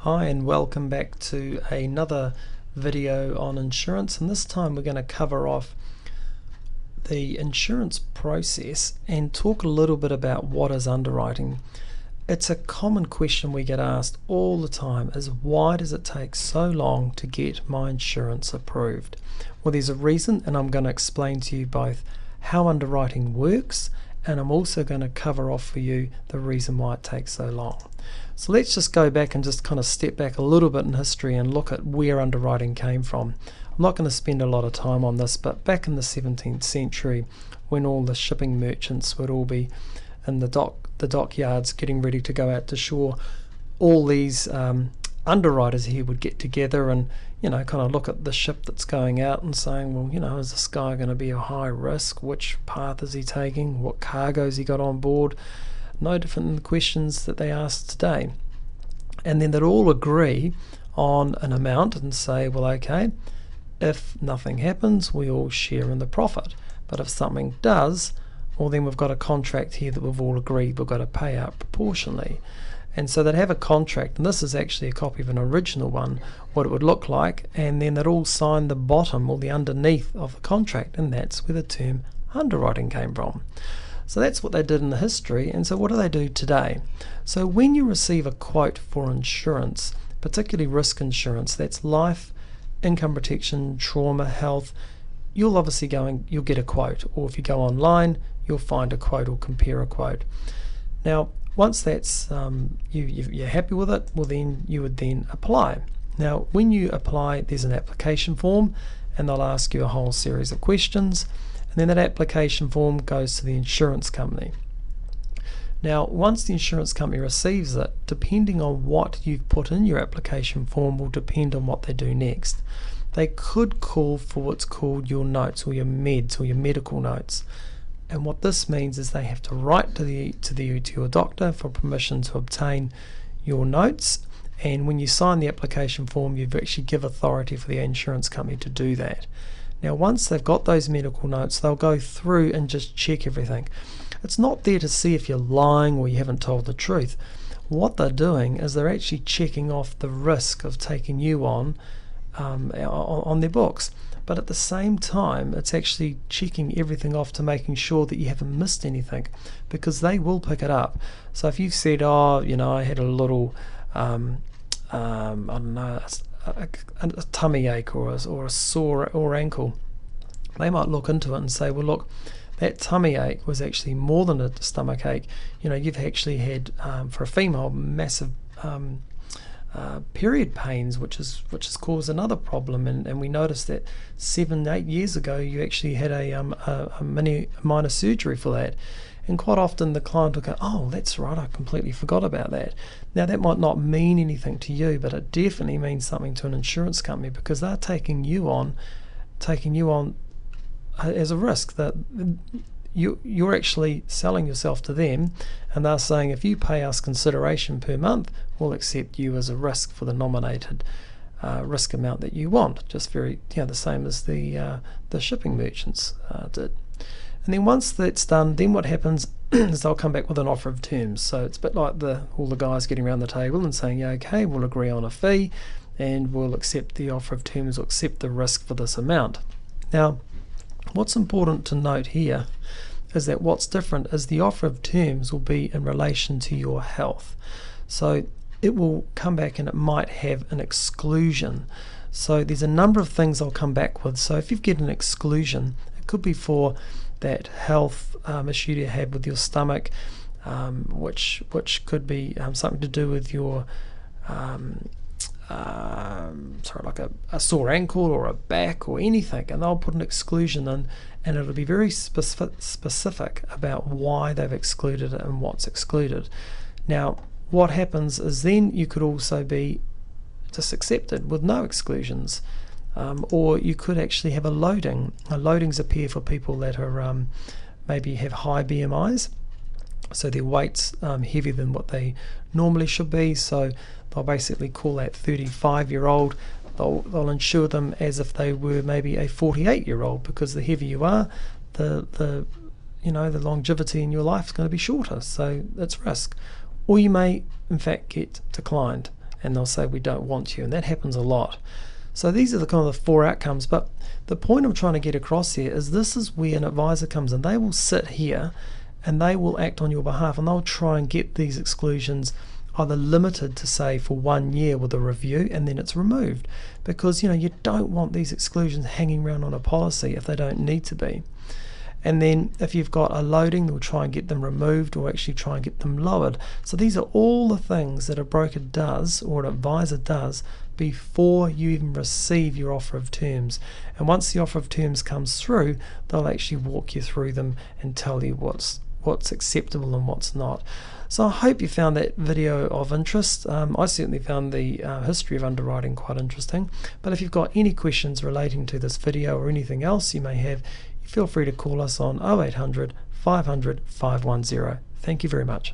Hi and welcome back to another video on insurance, and this time we're going to cover off the insurance process and talk a little bit about what is underwriting. It's a common question we get asked all the time, is why does it take so long to get my insurance approved? Well, there's a reason, and I'm going to explain to you both how underwriting works, and I'm also going to cover off for you the reason why it takes so long. So let's just go back and just kind of step back a little bit in history and look at where underwriting came from. I'm not going to spend a lot of time on this, but back in the 17th century, when all the shipping merchants would all be in the dockyards getting ready to go out to shore, all these underwriters here would get together and kind of look at the ship that's going out and saying, well, is this guy going to be a high risk? Which path is he taking? What cargo's he got on board? No different than the questions that they ask today. And then they'd all agree on an amount and say, well, okay, if nothing happens, we all share in the profit. But if something does, well, then we've got a contract here that we've all agreed we've got to pay out proportionally. And so they'd have a contract, and this is actually a copy of an original one, what it would look like, and then they'd all sign the bottom or the underneath of the contract, and that's where the term underwriting came from. So that's what they did in the history, and so what do they do today? So when you receive a quote for insurance, particularly risk insurance, that's life, income protection, trauma, health, you'll obviously you'll get a quote, or if you go online, you'll find a quote or compare a quote. Now, once that's you're happy with it, well then you would then apply. Now, when you apply, there's an application form, and they'll ask you a whole series of questions. And then that application form goes to the insurance company. Now, once the insurance company receives it, depending on what you've put in your application form will depend on what they do next. They could call for what's called your notes or your meds or your medical notes. And what this means is they have to write to your doctor for permission to obtain your notes. And when you sign the application form, you actually give authority for the insurance company to do that. Now, once they've got those medical notes, they'll go through and just check everything. It's not there to see if you're lying or you haven't told the truth. What they're doing is they're actually checking off the risk of taking you on their books. But at the same time, it's actually checking everything off to making sure that you haven't missed anything, because they will pick it up. So if you've said, I had a little, I don't know, a tummy ache or a sore or ankle, they might look into it and say, well, look, that tummy ache was actually more than a stomach ache. You've actually had, for a female, massive period pains, which has caused another problem. And we noticed that 7-8 years ago, you actually had a minor surgery for that. And quite often the client will go, oh, that's right, I completely forgot about that. Now, that might not mean anything to you, but it definitely means something to an insurance company, because they're taking you on as a risk. That you're actually selling yourself to them, and they're saying, if you pay us consideration per month, we'll accept you as a risk for the nominated risk amount that you want. Just very, the same as the shipping merchants did. And then once that's done, then what happens is they'll come back with an offer of terms. So it's a bit like all the guys getting around the table and saying, yeah, okay, we'll agree on a fee and we'll accept the offer of terms or accept the risk for this amount. Now, what's important to note here is that what's different is the offer of terms will be in relation to your health. So it will come back and it might have an exclusion. So there's a number of things they'll come back with. So if you get an exclusion, it could be for that health issue you had with your stomach, which could be something to do with your like a sore ankle or a back or anything, and they'll put an exclusion in, and it'll be very specific about why they've excluded it and what's excluded. Now, what happens is then you could also be just accepted with no exclusions. Or you could actually have a loading. Loadings appear for people that are maybe have high BMIs, so their weight's heavier than what they normally should be. So they'll basically call that 35-year-old. They'll insure them as if they were maybe a 48-year-old, because the heavier you are, the longevity in your life is going to be shorter. So that's risk. Or you may in fact get declined. and they'll say we don't want you, and that happens a lot. So these are the kind of the 4 outcomes, but the point I'm trying to get across here is this is where an advisor comes in. They will sit here and they will act on your behalf, and they'll try and get these exclusions either limited to, say, for 1 year with a review, and then it's removed, because you don't want these exclusions hanging around on a policy if they don't need to be. And then if you've got a loading, they'll try and get them removed or actually try and get them lowered. So these are all the things that a broker does or an advisor does before you even receive your offer of terms. And once the offer of terms comes through, they'll actually walk you through them and tell you what's acceptable and what's not. So I hope you found that video of interest. I certainly found the history of underwriting quite interesting. But if you've got any questions relating to this video or anything else you may have, feel free to call us on 0800 500 510. Thank you very much.